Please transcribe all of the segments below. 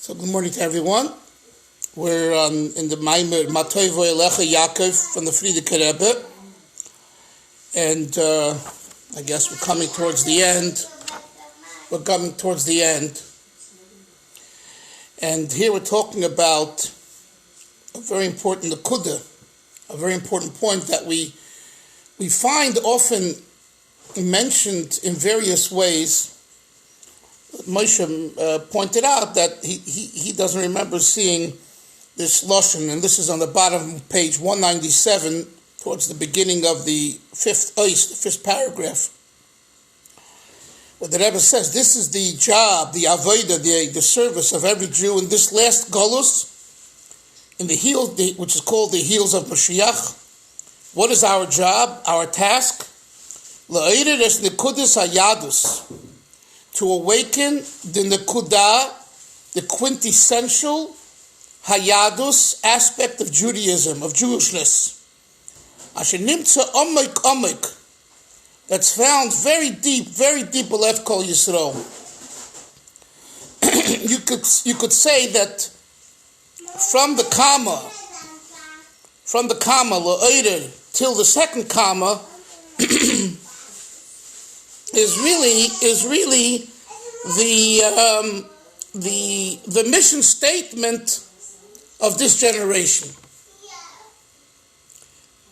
So good morning to everyone. We're in the Maamar Tovu Yaakov from the Frierdiker Rebbe, and I guess we're coming towards the end. And here we're talking about a very important nekuda, a very important point that we find often mentioned in various ways. Moshe pointed out that he doesn't remember seeing this lashon, and this is on the bottom of page 197, towards the beginning of the fifth paragraph, where the Rebbe says this is the job, the avodah, the service of every Jew in this last golus, in the heel, which is called the heels of Mashiach. What is our job, our task? La'eirer es nekudus hayadus, to awaken the nekudah, the quintessential hayadus aspect of Judaism, of Jewishness. Asher nimtza omik, that's found very deep b'lev kol Yisrael. You could say that from the comma la'eirer till the second comma is really the mission statement of this generation.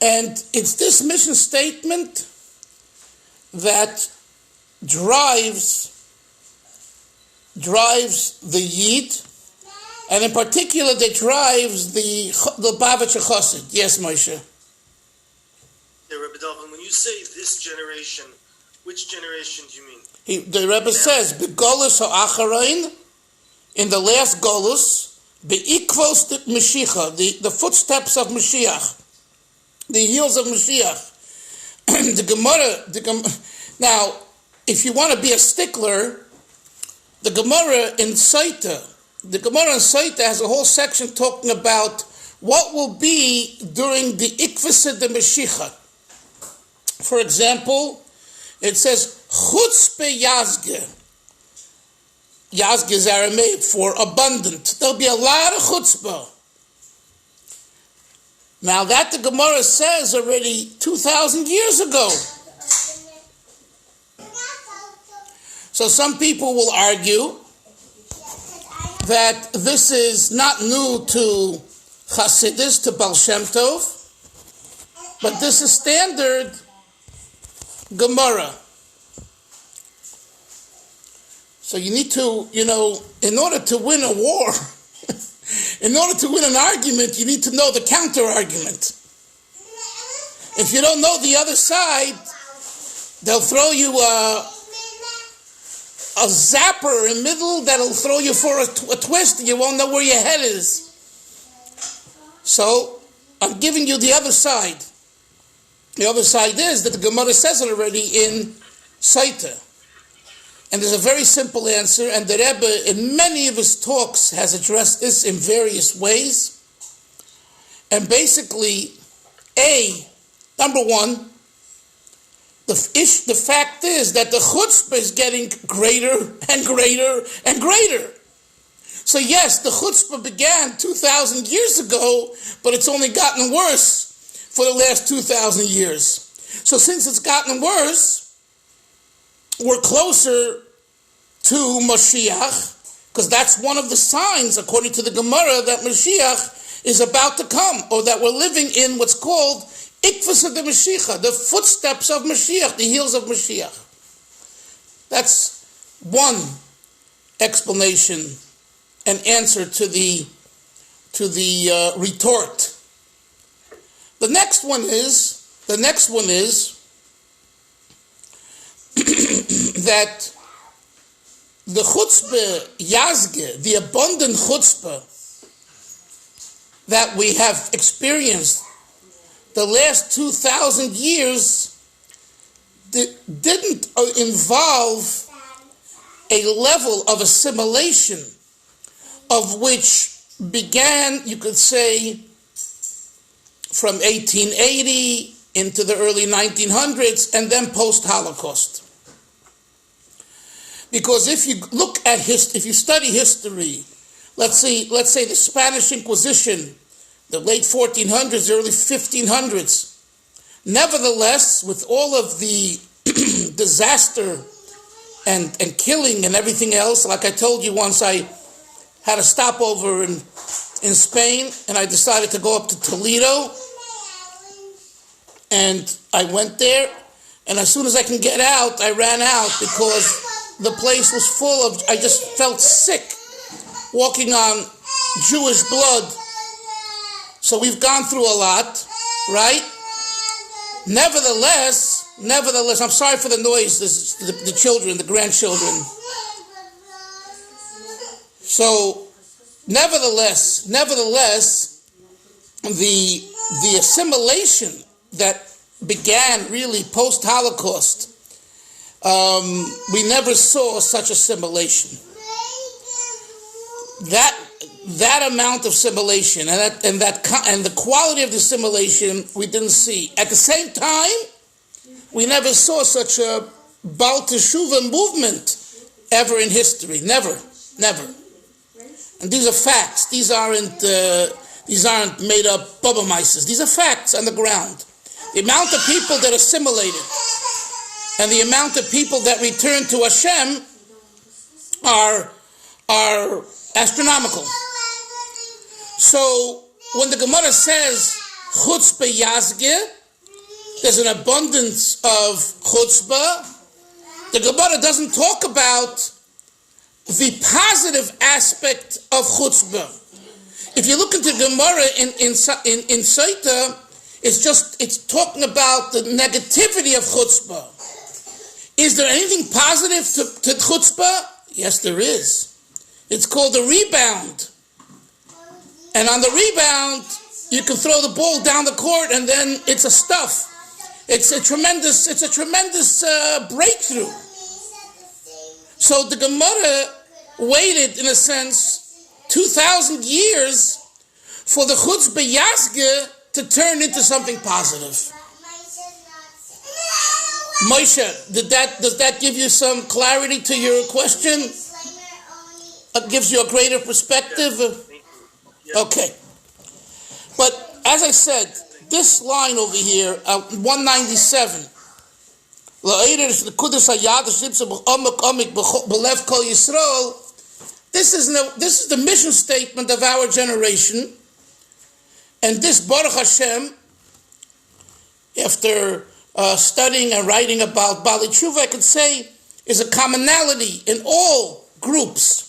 And it's this mission statement that drives the Yid, and in particular that drives the Bavitch Chassid. Yes, Moshe. Yeah, Rebbe Dalvin, when you say this generation, which generation do you mean? The Rebbe says, "Begolus ha'acharein," in the last golus, beikvos the Mashiach, the footsteps of Mashiach, the heels of Mashiach. The Gemara. Now, if you want to be a stickler, the Gemara in Saita has a whole section talking about what will be during the ikvus de Mashiach. For example, it says, chutzpah yazge. Yazge is Aramaic for abundant. There'll be a lot of chutzpah. Now that the Gemara says already 2,000 years ago. So some people will argue that this is not new to Hasidus, to Baal Shem Tov, but this is standard Gemara. So you need to, in order to win a war, in order to win an argument, you need to know the counter argument. If you don't know the other side, they'll throw you a zapper in the middle that'll throw you for a twist, and you won't know where your head is. So I'm giving you the other side. The other side is that the Gemara says it already in Saita. And there's a very simple answer, and the Rebbe in many of his talks has addressed this in various ways. And basically, number one, the fact is that the chutzpah is getting greater and greater and greater. So yes, the chutzpah began 2,000 years ago, but it's only gotten worse for the last 2,000 years. So since it's gotten worse, we're closer to Mashiach, because that's one of the signs, according to the Gemara, that Mashiach is about to come, or that we're living in what's called Ikvus of the Mashiach, the footsteps of Mashiach, the heels of Mashiach. That's one explanation and answer to the retort. The next one is that the chutzpah yazge, the abundant chutzpah that we have experienced the last 2,000 years didn't involve a level of assimilation of which began, you could say, from 1880 into the early 1900s and then post-Holocaust. Because if you look at if you study history, let's say the Spanish Inquisition, the late 1400s, early 1500s. Nevertheless, with all of the disaster and killing and everything else, like I told you once, I had a stopover in Spain, and I decided to go up to Toledo, and I went there, and as soon as I can get out, I ran out because the place was full of, I just felt sick walking on Jewish blood. So we've gone through a lot, right? Nevertheless, I'm sorry for the noise, the children, the grandchildren. So, nevertheless, the assimilation that began really post-Holocaust, we never saw such assimilation. That amount of assimilation and the quality of the assimilation we didn't see. At the same time, we never saw such a Baal Teshuvah movement ever in history. Never. And these are facts. These aren't made up bubba mices. These are facts on the ground. The amount of people that assimilated and the amount of people that returned to Hashem are astronomical. So when the Gemara says chutzpah yazge, there's an abundance of chutzpah, the Gemara doesn't talk about the positive aspect of chutzpah. If you look into Gemara in Saita, it's talking about the negativity of chutzpah. Is there anything positive to chutzpah? Yes, there is. It's called a rebound. And on the rebound, you can throw the ball down the court, and then it's a stuff. It's a tremendous breakthrough. So the Gemara waited, in a sense, 2,000 years for the chutzpah yazge to turn into something positive. Moshe, does that give you some clarity to your question? It gives you a greater perspective? Okay. But as I said, this line over here, 197, this is the mission statement of our generation. And this, Baruch Hashem, after studying and writing about Bali Tshuva, I could say, is a commonality in all groups.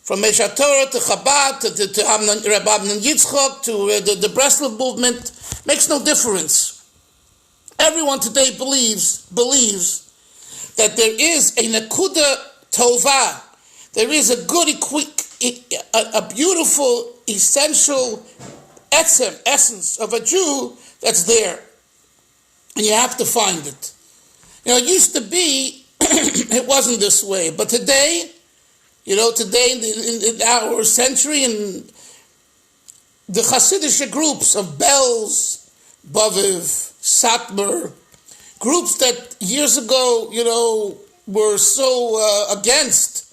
From Mesha Torah to Chabad to Rabbi Amnon Yitzchok to the Breslov movement, makes no difference. Everyone today believes that there is a Nakuda Tova, there is a good, a beautiful, essential essence of a Jew that's there. And you have to find it. It used to be, it wasn't this way, but today, in our century, and the Hasidic groups of Belz, Baviv, Satmar, groups that years ago, were so against,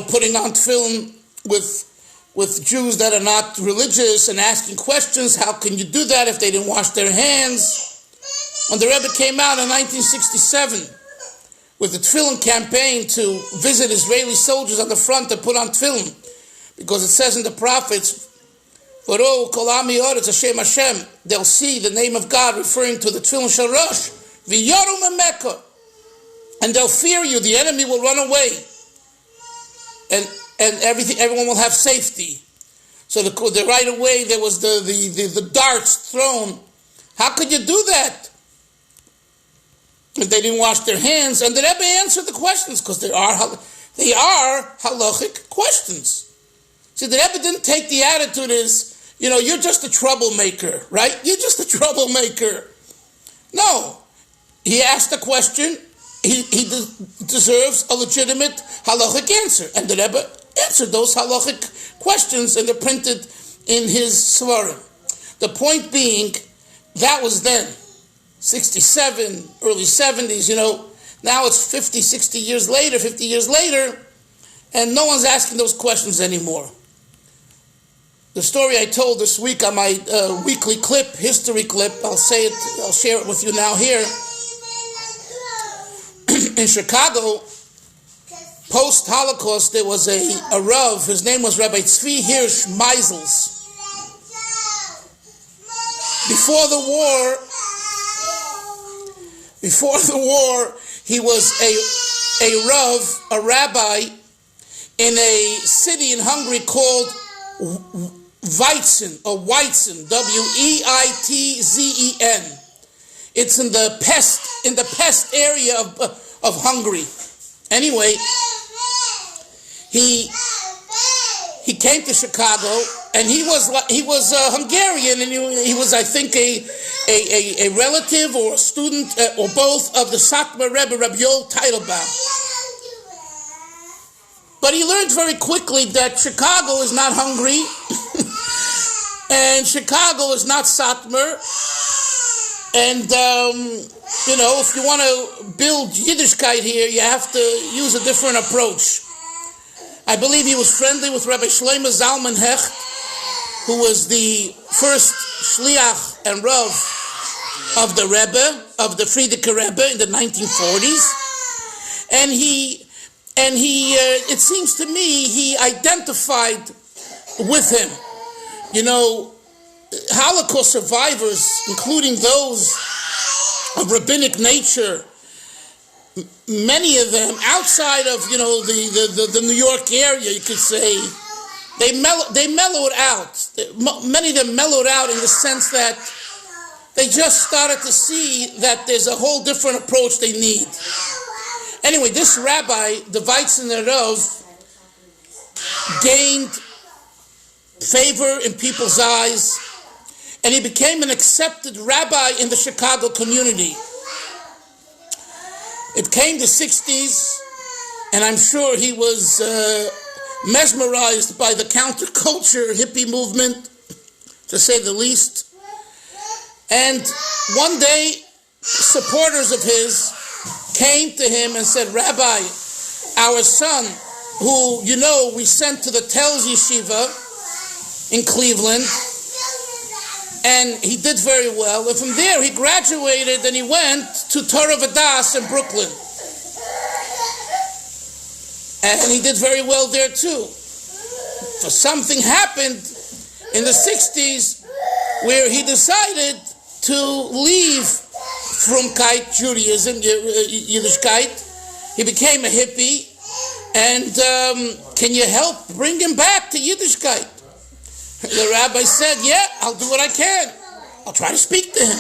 putting on tefillin with Jews that are not religious and asking questions. How can you do that if they didn't wash their hands? When the Rebbe came out in 1967 with the tefillin campaign to visit Israeli soldiers on the front to put on tefillin, because it says in the prophets, V'ro kol am yoretz Hashem Hashem, they'll see the name of God, referring to the tefillin shel Rosh, v'yaru memeka, and they'll fear you. The enemy will run away, and everyone will have safety. So the right away there was the darts thrown. How could you do that if they didn't wash their hands? And the Rebbe answered the questions, because they are halachic questions. See, the Rebbe didn't take the attitude as, you're just a troublemaker, right? You're just a troublemaker. No. He asked a question. He deserves a legitimate halachic answer. And the Rebbe answered those halachic questions, and they're printed in his svarim. The point being, that was then. 67, early 70s, now it's 50 years later, and no one's asking those questions anymore. The story I told this week on my weekly clip, history clip, I'll share it with you now here. In Chicago, post-Holocaust, there was a Rav, his name was Rabbi Tzvi Hirsch Meisels. Before the war, he was a Rav, a rabbi, in a city in Hungary called Weizen, or Weizen, Weitzen. It's in the Pest area of Hungary. Anyway, he came to Chicago, and he was Hungarian, and he was, I think, a relative or a student or both of the Satmar Rebbe, Rabbi Yoel Teitelbaum. But he learned very quickly that Chicago is not Hungary, and Chicago is not Satmar. And, if you want to build Yiddishkeit here, you have to use a different approach. I believe he was friendly with Rabbi Shlomo Zalman Hecht, who was the first Shliach and Rav of the Rebbe, of the Frierdiker Rebbe in the 1940s. And he, it seems to me, he identified with him. Holocaust survivors, including those of rabbinic nature, many of them outside of the New York area, you could say, they mellowed out. Many of them mellowed out in the sense that they just started to see that there's a whole different approach they need. Anyway, this rabbi, the Weizsäcker Rav, gained favor in people's eyes, and he became an accepted rabbi in the Chicago community. It came the 60s, and I'm sure he was mesmerized by the counterculture hippie movement, to say the least. And one day, supporters of his came to him and said, "Rabbi, our son, who, we sent to the Telz Yeshiva in Cleveland, and he did very well. And from there, he graduated and he went to Torah V'das in Brooklyn. And he did very well there too. So something happened in the 60s where he decided to leave Frumkeit, Judaism, Yiddishkeit. He became a hippie. And can you help bring him back to Yiddishkeit?" The rabbi said, "Yeah, I'll do what I can. I'll try to speak to him."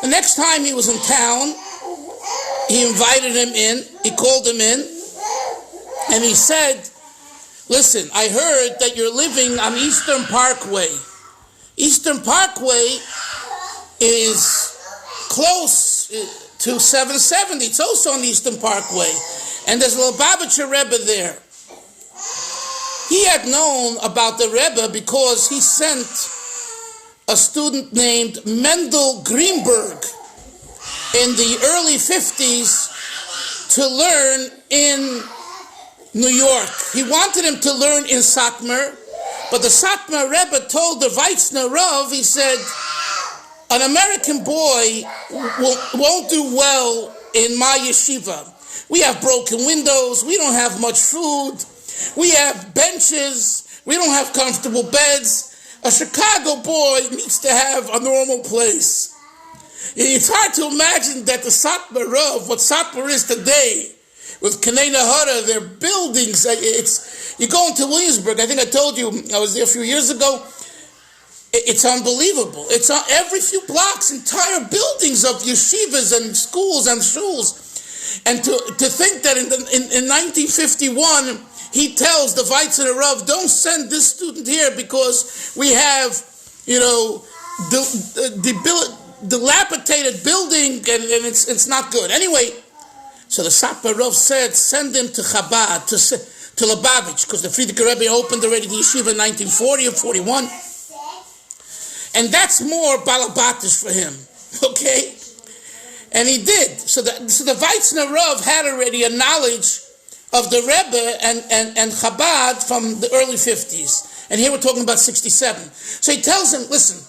The next time he was in town, he invited him in, he called him in, and he said, "Listen, I heard that you're living on Eastern Parkway. Eastern Parkway is close to 770. It's also on Eastern Parkway. And there's a Lubavitcher Rebbe there." He had known about the Rebbe because he sent a student named Mendel Greenberg in the early 50s to learn in New York. He wanted him to learn in Satmar, but the Satmar Rebbe told the Weizsäcker Rav, he said, "An American boy won't do well in my yeshiva. We have broken windows, we don't have much food, we have benches, we don't have comfortable beds. A Chicago boy needs to have a normal place." It's hard to imagine that the Satmar Rav, what Satmar is today, with Kanei Nahara, their buildings, you go into Williamsburg, I think I told you, I was there a few years ago, it's unbelievable. It's on every few blocks, entire buildings of yeshivas and schools and shuls. And to think that in 1951, he tells the Weizsäcker Rav, "Don't send this student here because we have, dilapidated building and it's not good." Anyway, so the Satmar Rav said, "Send him to Chabad, to Lubavitch," because the Frierdiker Rebbe opened already the yeshiva in 1940 or 41. And that's more balabatish for him, okay? And he did. So the Weizsäcker Rav had already a knowledge of the Rebbe and Chabad from the early 50s. And here we're talking about 67. So he tells him, listen,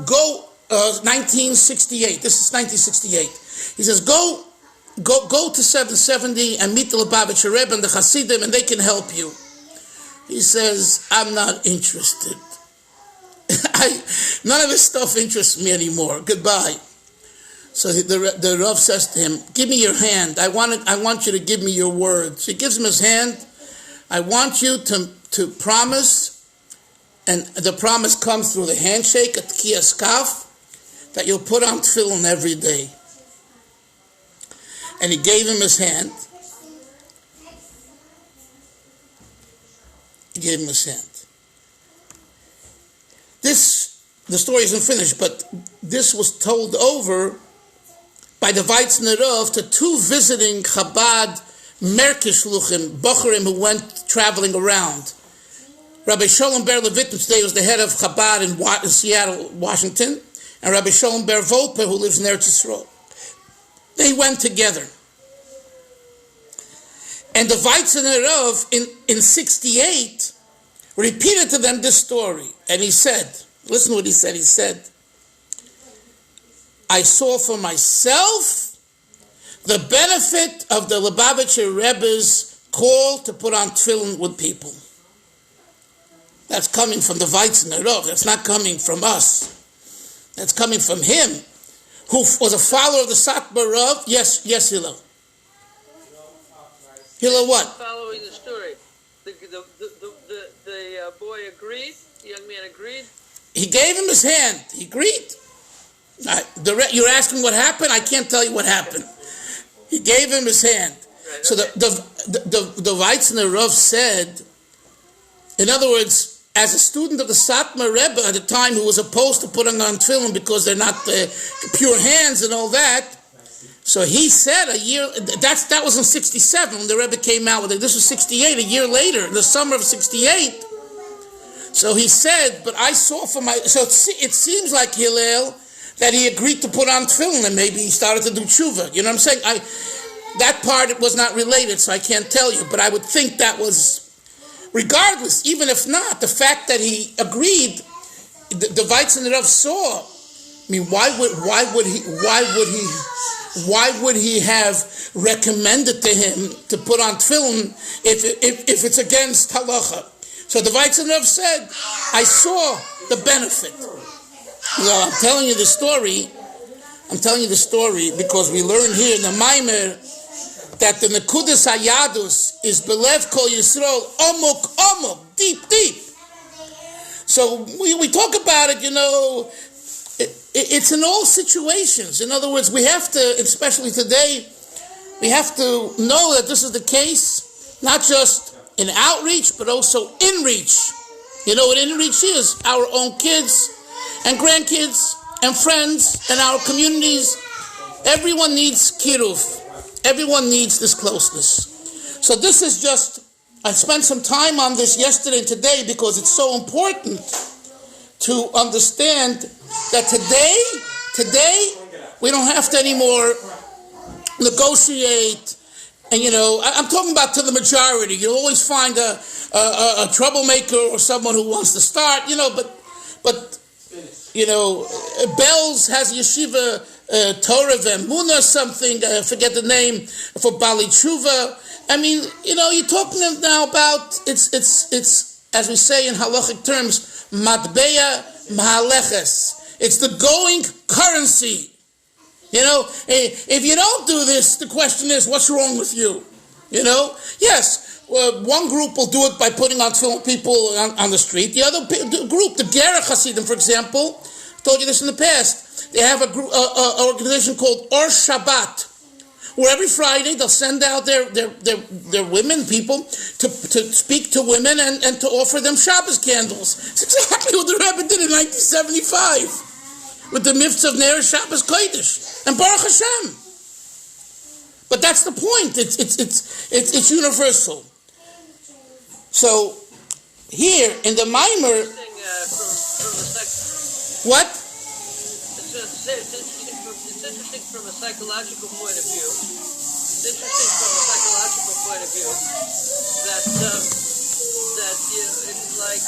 go 1968. This is 1968. He says, go to 770 and meet the Lubavitcher Rebbe and the Hasidim, and they can help you. He says, I'm not interested. None of this stuff interests me anymore. Goodbye. So the Rav says to him, give me your hand. I want you to give me your word. So he gives him his hand. I want you to promise, and the promise comes through the handshake, a tkiyas kaf, that you'll put on tefillin every day. And he gave him his hand. He gave him his hand. The story isn't finished, but this was told over by the Weitzner Rav to two visiting Chabad Merkishluchim, Bocharim, who went traveling around. Rabbi Sholem Ber Levittin today was the head of Chabad in Seattle, Washington, and Rabbi Sholem Ber Volpe, who lives in Eretz Yisrael. They went together. And the Weitzner Rav in 68 repeated to them this story. And he said, listen to what he said. He said, I saw for myself the benefit of the Lubavitcher Rebbe's call to put on tefillin with people. That's coming from the Weitzner Rav. That's not coming from us. That's coming from him, who was a follower of the Satmar Rav. Yes, Hillel. Hillel what? Following the story. The boy agreed, the young man agreed. He gave him his hand. He agreed. You're asking what happened? I can't tell you what happened. He gave him his hand. Right, so okay. the Weitzner Rav said, in other words, as a student of the Satmar Rebbe at the time, who was opposed to putting on tefillin because they're not pure hands and all that, so he said that was in 67 when the Rebbe came out with it. This was 68, a year later, in the summer of 68. So he said, but I saw for my... So it seems like Hillel that he agreed to put on tefillin, and maybe he started to do tshuva. You know what I'm saying? That part was not related, so I can't tell you. But I would think that was... Regardless, even if not, the fact that he agreed, the Weitzner Rav saw. I mean, why would he have recommended to him to put on tefillin if it's against halacha? So the Weitzner Rav said, I saw the benefit. I'm telling you the story. I'm telling you the story because we learn here in the Maamar that the Nekudas Hayadus is Belev Kol Yisrael, Omuk, deep. So we talk about it, it's in all situations. In other words, we have to, especially today, we have to know that this is the case, not just in outreach, but also in reach. You know what in reach is? Our own kids and grandkids and friends and our communities. Everyone needs kiruv. Everyone needs this closeness. So this is just, I spent some time on this yesterday and today because it's so important to understand that today, we don't have to anymore negotiate. And, I'm talking about to the majority. You'll always find a troublemaker or someone who wants to start, but Bells has yeshiva, Torah V'Emunah something, I forget the name, for Bali Tshuva. I mean, you're talking now about, it's as we say in halachic terms, matbeya mahaleches. It's the going currency. If you don't do this, the question is, what's wrong with you? Yes, one group will do it by putting on people on the street. The other group, the Gerach Hasidim, for example, I told you this in the past, they have an organization called Or Shabbat, where every Friday they'll send out their women, people, to speak to women and to offer them Shabbos candles. It's exactly what the Rebbe did in 1975 with the mitzvah of Ner Shabbos Kodesh and Baruch Hashem. But that's the point. It's universal. So here in the Maamar, what? It's interesting from a psychological point of view. That like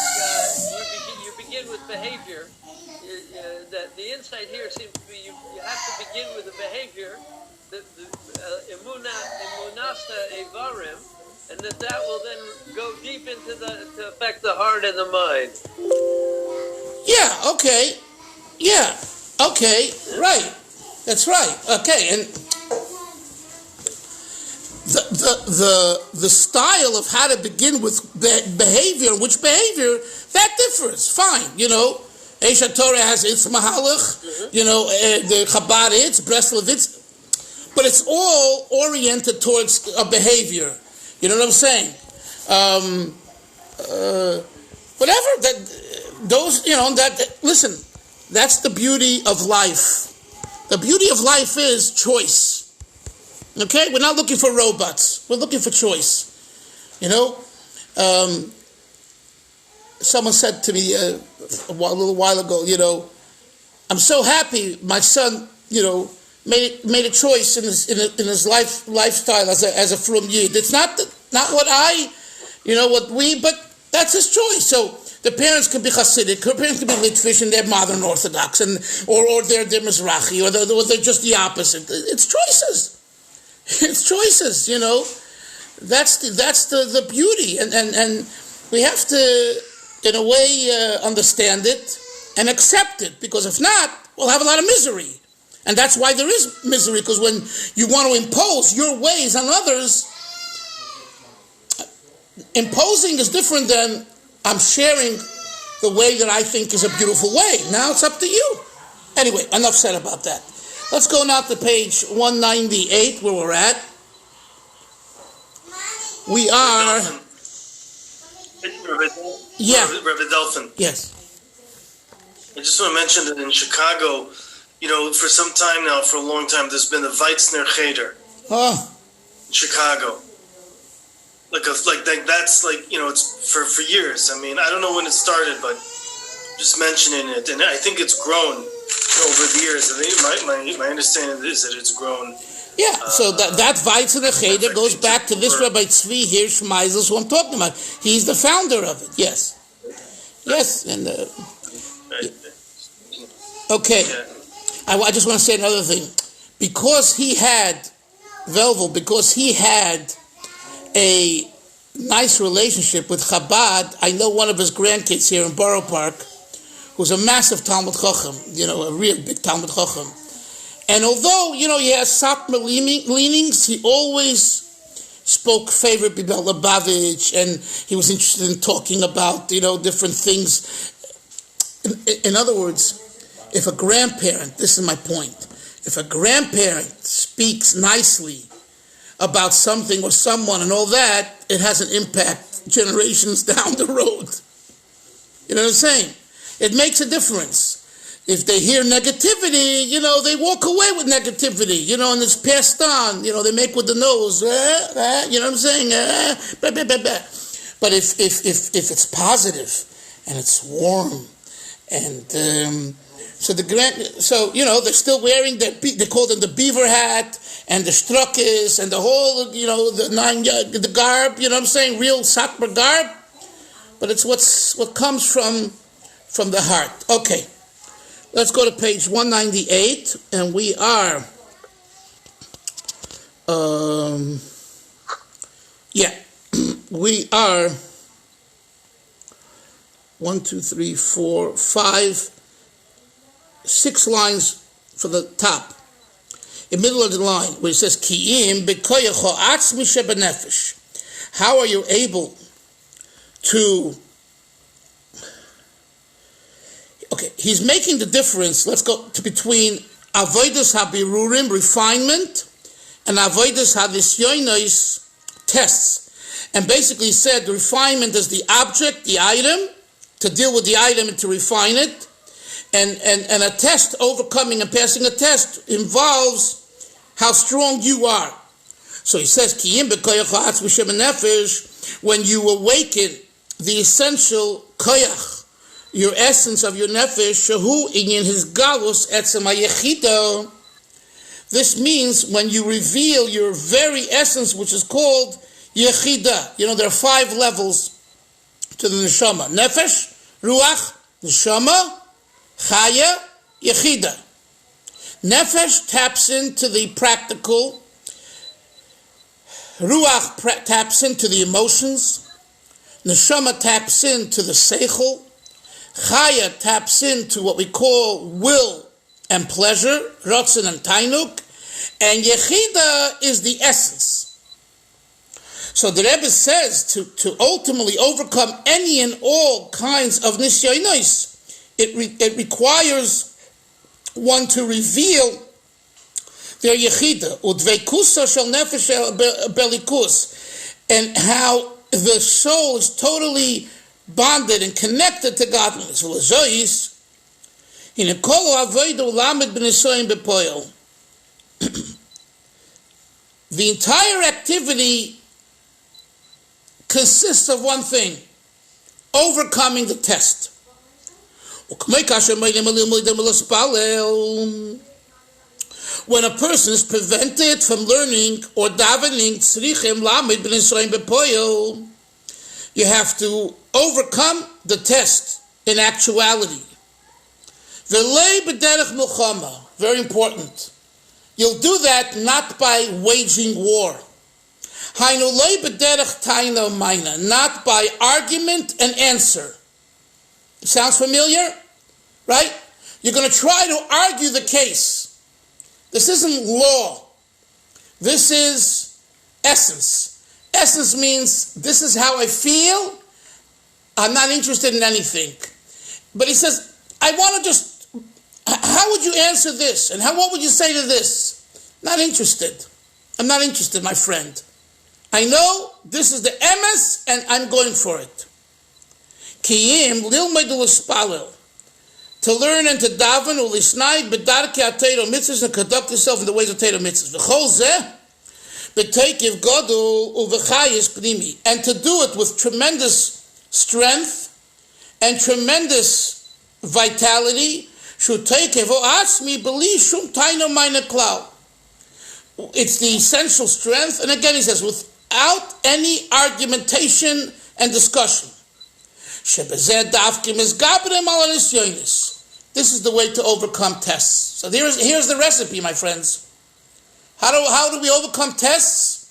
you begin with behavior. That the insight here seems to be you have to begin with the behavior, the emunasta evarim, and that will then go deep into to affect the heart and the mind. Yeah. Okay. Yeah. Okay. Right. That's right. Okay. And the style of how to begin with behavior, which behavior, that differs. Fine. Esha Torah has its mahalach, the Chabad its, Breslov its, but it's all oriented towards a behavior. You know what I'm saying? Whatever that those, listen, that's the beauty of life. The beauty of life is choice. Okay, we're not looking for robots. We're looking for choice. Someone said to me a little while ago, I'm so happy my son, made a choice in his lifestyle as a frum yid. It's not what but that's his choice. So the parents can be Hasidic, the parents can be Litvish and they're modern Orthodox, or they're Mizrahi, or they're just the opposite. It's choices. It's choices. That's the beauty, and we have to, in a way, understand it and accept it, because if not, we'll have a lot of misery. And that's why there is misery, because when you want to impose your ways on others, imposing is different than I'm sharing the way that I think is a beautiful way. Now it's up to you. Anyway, enough said about that. Let's go now to page 198, where we're at. We are... Yeah. Rabbi Delphin. Yes. I just want to mention that in Chicago, for some time now, for a long time, there's been a Weitzner Cheder. Oh. In Chicago. It's for years. I mean, I don't know when it started, but just mentioning it, and I think it's grown over the years. My understanding is that it's grown. Yeah, so that Weitzner Cheder goes back to this Rabbi Tzvi Hirsch Meisels who I'm talking about. He's the founder of it, yes. Yes, and... Okay, I just want to say another thing. Because he had a nice relationship with Chabad, I know one of his grandkids here in Borough Park, who's a massive Talmud Chacham, a real big Talmud Chacham. And although, he has Satmar leanings, he always spoke favorably about Lubavitch, and he was interested in talking about, different things. In other words, if a grandparent, this is my point, if a grandparent speaks nicely about something or someone and all that, it has an impact generations down the road. You know what I'm saying? It makes a difference. If they hear negativity, they walk away with negativity, and it's passed on. They make with the nose, you know what I'm saying? But if it's positive and it's warm, and they're still wearing they call them the beaver hat and the struckers and the whole, the garb, you know what I'm saying? Real Satmar garb. But it's what comes from the heart. Okay. Let's go to page 198, and we are, we are 6 lines for the top. In the middle of the line, where it says, Ki'im b'koyecho atzmi shebenefesh. How are you able to... Okay, he's making the difference, let's go to between avodas habirurim, refinement, and avodas hadisyonos, tests. And basically he said the refinement is the object, the item, to deal with the item and to refine it. And a test, overcoming and passing a test, involves how strong you are. So he says, when you awaken the essential koyach, your essence of your nefesh, shehu inyan his galus etzem hayechito. This means when you reveal your very essence, which is called yechida. There are 5 levels to to the neshama. Nefesh, ruach, neshama, chaya, yechida. Nefesh taps into the practical. Ruach taps into the emotions. Neshama taps into the seichel. Chaya taps into what we call will and pleasure, rotzen and tainuk. And yechida is the essence. So the Rebbe says to ultimately overcome any and all kinds of nisyonos, it requires one to reveal their yechida, udveikusa shel nefesh belikus, and how the soul is totally bonded and connected to godliness. The entire activity consists of one thing: overcoming the test. When a person is prevented from learning or davening, you have to overcome the test in actuality. Very important. You'll do that not by waging war. Not by argument and answer. Sounds familiar? Right? You're going to try to argue the case. This isn't law. This is essence. Essence means this is how I feel. I'm not interested in anything. But he says, I want to just, how would you answer this? And what would you say to this? Not interested. I'm not interested, my friend. I know this is the emes, and I'm going for it. Kiyim lilmedu l'spalel, to learn and to daven u'lisnaid b'darkei ha'teiro mitzvahs, and conduct yourself in the ways of Teiro mitzvahs. V'chol zeh b'teikiv godol u'v'chayis pnimi, and to do it with tremendous strength and tremendous vitality. Shuteikev o'atzmi b'li shum taino mayne klau. It's the essential strength, and again he says, without any argumentation and discussion. This is the way to overcome tests. So here's the recipe, my friends. How do we overcome tests?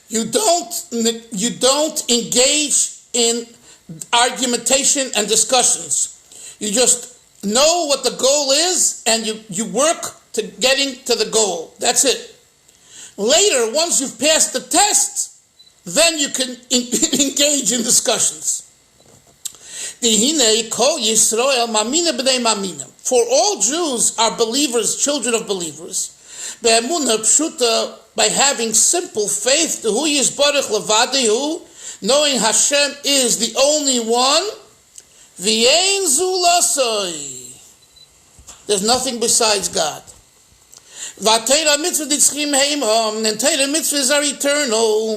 You don't engage in argumentation and discussions. You just know what the goal is, and you work to getting to the goal. That's it. Later, once you've passed the test, then you can engage in discussions. For all Jews are believers, children of believers, by having simple faith, knowing Hashem is the only one, there's nothing besides God. And Torah mitzvahs are eternal.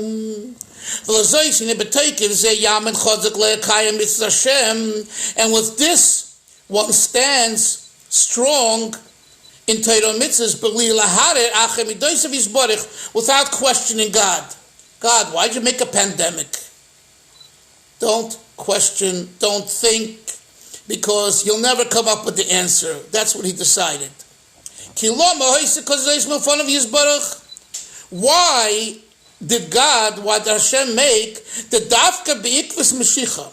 And with this, one stands strong in Torah mitzvahs without questioning God. God, why'd you make a pandemic? Don't question, don't think, because you'll never come up with the answer. That's what he decided. Why did Hashem make the Dafka Be'ikvis Mashiach?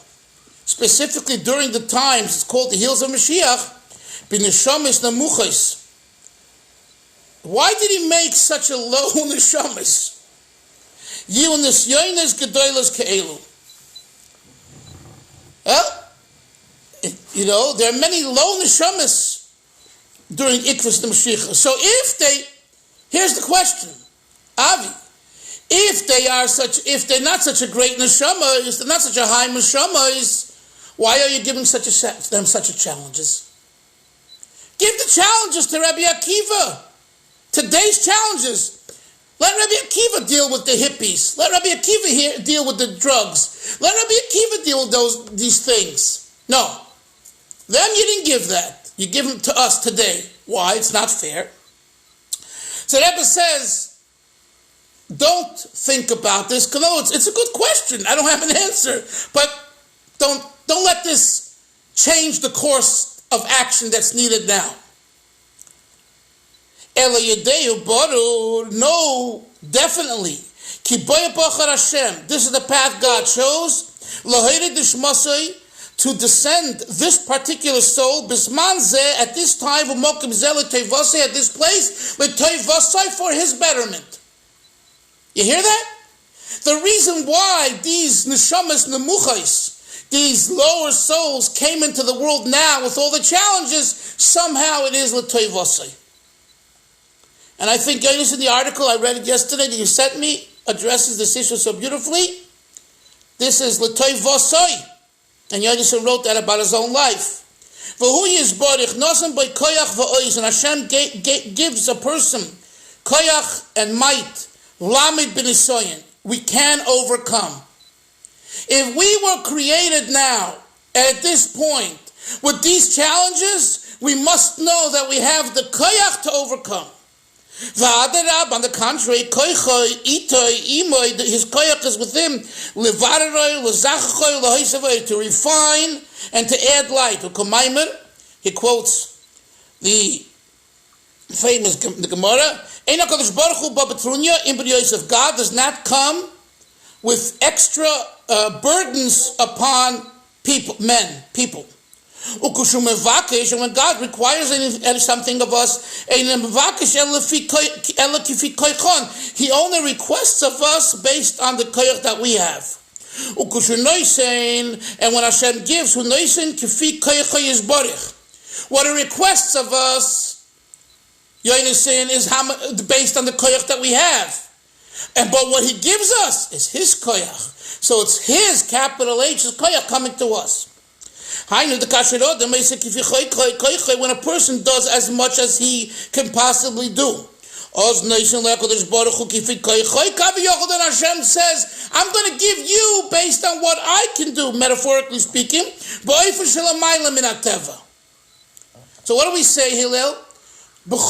Specifically during the times, it's called the heels of Mashiach, B'neshamis Namuchais. Why did he make such a low neshamis? Yilnis Yoines Gedoilas Ke'elu. Well, there are many low neshamis during Ikvus the Mashiach. So here's the question, Avi, if they're not such a great neshama, if they're not such a high neshama, why are you giving them such challenges? Give the challenges to Rabbi Akiva. Today's challenges. Let Rabbi Akiva deal with the hippies. Let Rabbi Akiva deal with the drugs. Let Rabbi Akiva deal with these things. No. Them you didn't give that. You give them to us today. Why? It's not fair. So the Rebbe says, don't think about this. No, it's a good question. I don't have an answer. But don't change the course of action that's needed now. No, definitely. This is the path God chose. To descend this particular soul, at this time, at this place, for his betterment. You hear that? The reason why these neshamas nemuchais, these lower souls, came into the world now with all the challenges, somehow it is l'toivosai. And I think, Yonis, in the article I read it yesterday that you sent me, addresses this issue so beautifully. This is l'toivosai. And Yonis wrote that about his own life. And Hashem gives a person koyach and might, lamid b'nisoyin. We can overcome. If we were created now, at this point, with these challenges, we must know that we have the koyach to overcome. On the contrary, his koyach is with him, to refine and to add light. He quotes the famous Gemara, God does not come with extra burdens upon people. And when God requires something of us, He only requests of us based on the koyach that we have. And when Hashem gives, what He requests of us, is based on the koyach that we have. But what He gives us is His koyach. So it's His, capital H, His koyach coming to us. When a person does as much as he can possibly do. And Hashem says, I'm going to give you based on what I can do, metaphorically speaking. So what do we say, Hillel? With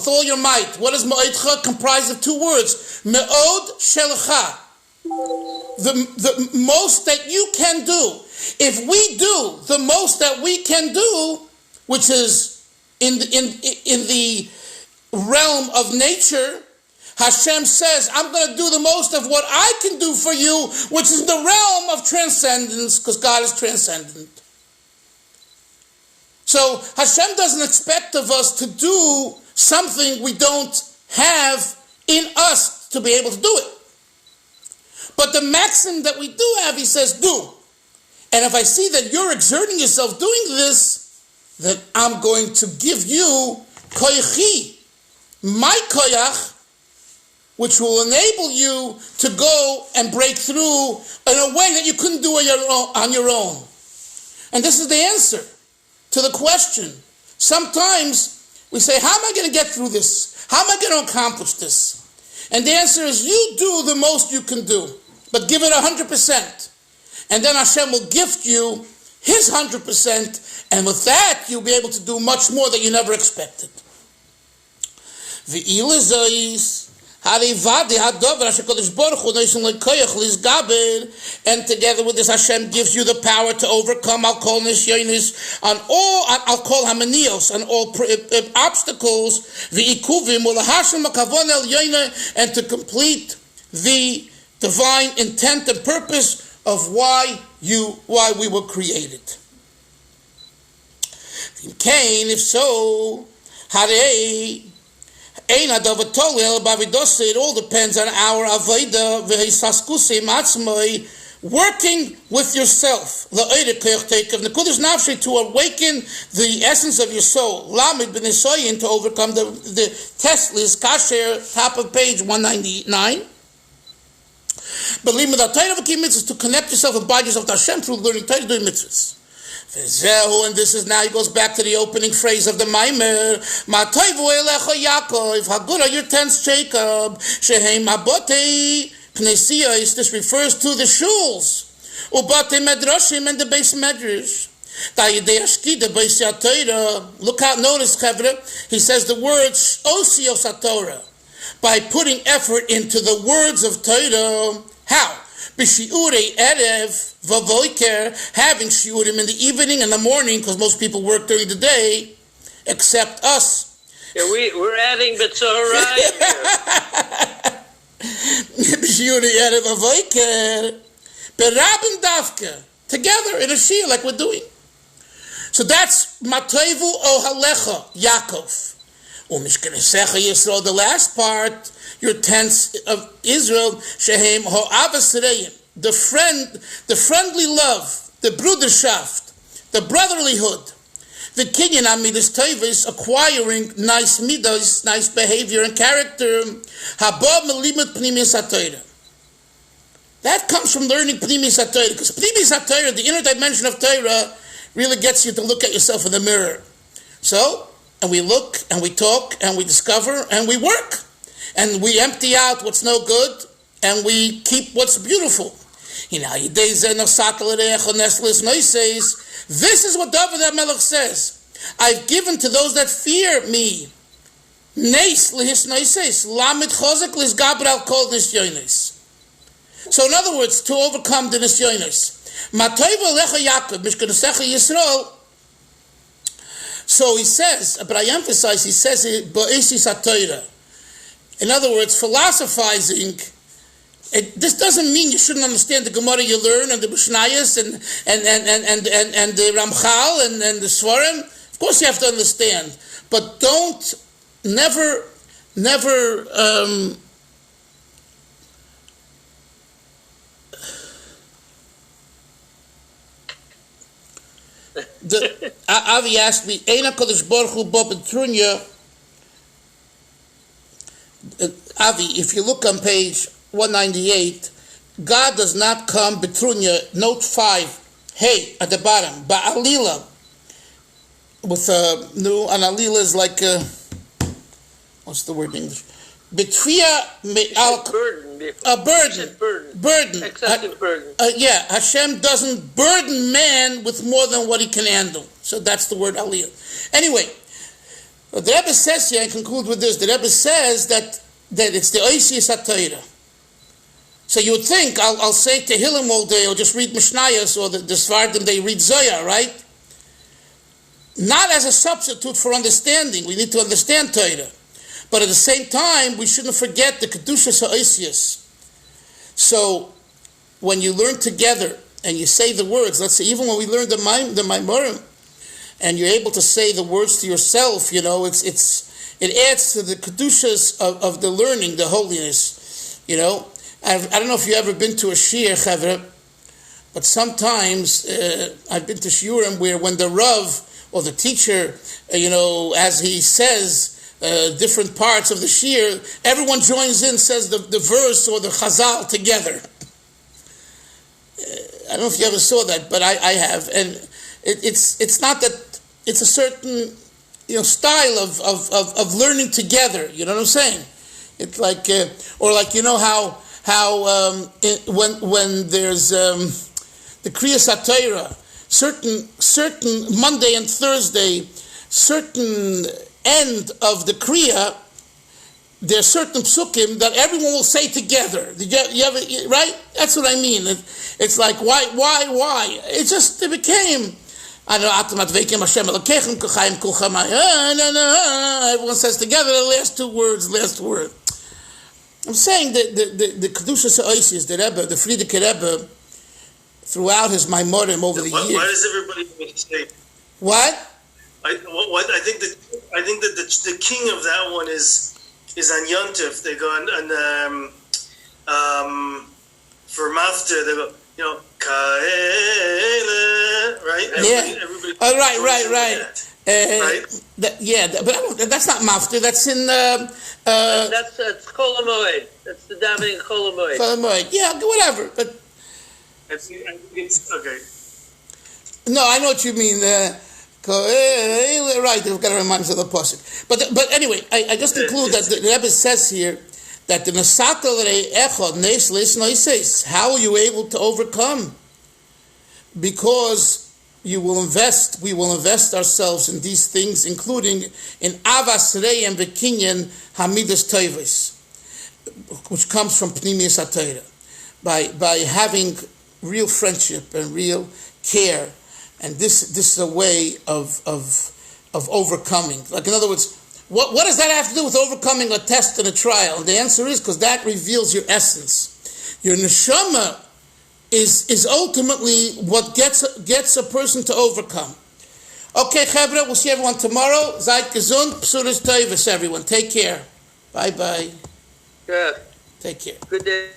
all your might. What is me'odcha? Comprised of two words. Me'od shelcha. The most that you can do. If we do the most that we can do, which is in the realm of nature, Hashem says, I'm going to do the most of what I can do for you, which is the realm of transcendence, because God is transcendent. So Hashem doesn't expect of us to do something we don't have in us to be able to do it. But the maxim that we do have, He says, do. And if I see that you're exerting yourself doing this, then I'm going to give you koyachi, my koyach, which will enable you to go and break through in a way that you couldn't do on your own. And this is the answer to the question. Sometimes we say, how am I going to get through this? How am I going to accomplish this? And the answer is, you do the most you can do, but give it 100%. And then Hashem will gift you His 100%, and with that, you'll be able to do much more that you never expected. And together with this, Hashem gives you the power to overcome, I'll call hamanios, on all obstacles, and to complete the divine intent and purpose of why we were created. If so, it all depends on our avodah working with yourself to awaken the essence of your soul, to overcome the Tesla's kasher, top of page 199. But to connect yourself and bind yourself to Hashem through learning Torah, doing mitzvahs. And this is now, he goes back to the opening phrase of the Maamar. Tovu elecha Yaakov, how good are your tents, Jacob? Shehem abotei knesiyos. This refers to the shuls. Ubatei medrashim and the base medrash. Look out, notice, Chevra. He says the words osios Torah, by putting effort into the words of Torah. How? B'shiurei erev v'voiker, having shiurim in the evening and the morning, because most people work during the day, except us. Yeah, we're adding B'tzohorayim here. B'shiurei erev v'voiker, berabim davka, together in a shir like we're doing. So that's Matovu o Halecha, Yaakov. Umishkenesecha Yisrael, the last part, your tents of Israel, Shehem Ho'avasreim, the friendly love, the Bruderschaft, the brotherlyhood, the Kinyan Amidas Tovis, acquiring nice midas, nice behavior and character, Haba Melimet Pnimis HaTorah. That comes from learning Pnimis HaTorah, because Pnimis HaTorah, the inner dimension of Torah, really gets you to look at yourself in the mirror. So, and we look, and we talk, and we discover, and we work. And we empty out what's no good, and we keep what's beautiful. This is what David HaMelech says. I've given to those that fear me. So in other words, to overcome the nisyonis. So he says, but I emphasize, he says it, in other words, philosophizing, this doesn't mean you shouldn't understand the Gemara you learn and the Mishnayos and the Ramchal and the Svarim. Of course you have to understand, but don't never Avi asked me, Eina Kodesh Baruch Hu Bo Betrunya. Avi, if you look on page 198, God does not come Betrunya, note 5, hey, at the bottom, Ba'alila, with an alila is like, what's the word in English? Betria, a burden. Excessive burden. Yeah, Hashem doesn't burden man with more than what he can handle. So that's the word aliyah. Anyway, the Rebbe says here, I conclude with this, the Rebbe says that it's the Oisius HaTorah. So you would think, I'll say Tehillim all day, or just read Mishnayos, or the Svardim, they read Zohar, right? Not as a substitute for understanding. We need to understand Torah. But at the same time, we shouldn't forget the Kedushas HaOisius. So, when you learn together, and you say the words, let's say, even when we learn the Maamar, and you're able to say the words to yourself, it adds to the Kedushas of the learning, the holiness, I don't know if you've ever been to a Shir, Chavre, but sometimes I've been to Shiurim where when the Rav, or the teacher, as he says, different parts of the shir, everyone joins in, says the verse or the chazal together. I don't know if you ever saw that, but I have, and it's not that, it's a certain style of learning together. You know what I'm saying? It's like or like how when there's the Kriyas HaTorah, certain Monday and Thursday, certain end of the Kriya, there are certain psukim that everyone will say together. You ever, right? That's what I mean. It's like, why? It became, I don't know, everyone says together the last word. I'm saying that the Kedushas HaOisius, the Rebbe, the Frierdiker Rebbe, throughout his Maimorim over the years. Why does everybody say? What? I think that the king of that one is on Yontif. They go and for Mafta they go Kaele, right? Everybody right. Right. But that's not Mafta. That's in That's Chol HaMoed. That's the davening Chol HaMoed. Chol HaMoed. Yeah, whatever. But it's okay. No, I know what you mean. Right, you've got to remind us of the pasuk. But anyway, I just conclude that the Rebbe says here that the Nesatel Echad Nes Leis. How are you able to overcome? Because we will invest ourselves in these things, including in Avas Re'em V'Kinyan Hamidas Tovis, which comes from Pnimius HaTorah. by having real friendship and real care, and this is a way of overcoming. Like, in other words, what does that have to do with overcoming a test and a trial? And the answer is because that reveals your essence. Your neshama is ultimately what gets a person to overcome. Okay, Chevra, we'll see everyone tomorrow. Seid gesund, psuras toivus, everyone. Take care. Bye-bye. Yeah. Take care. Good day.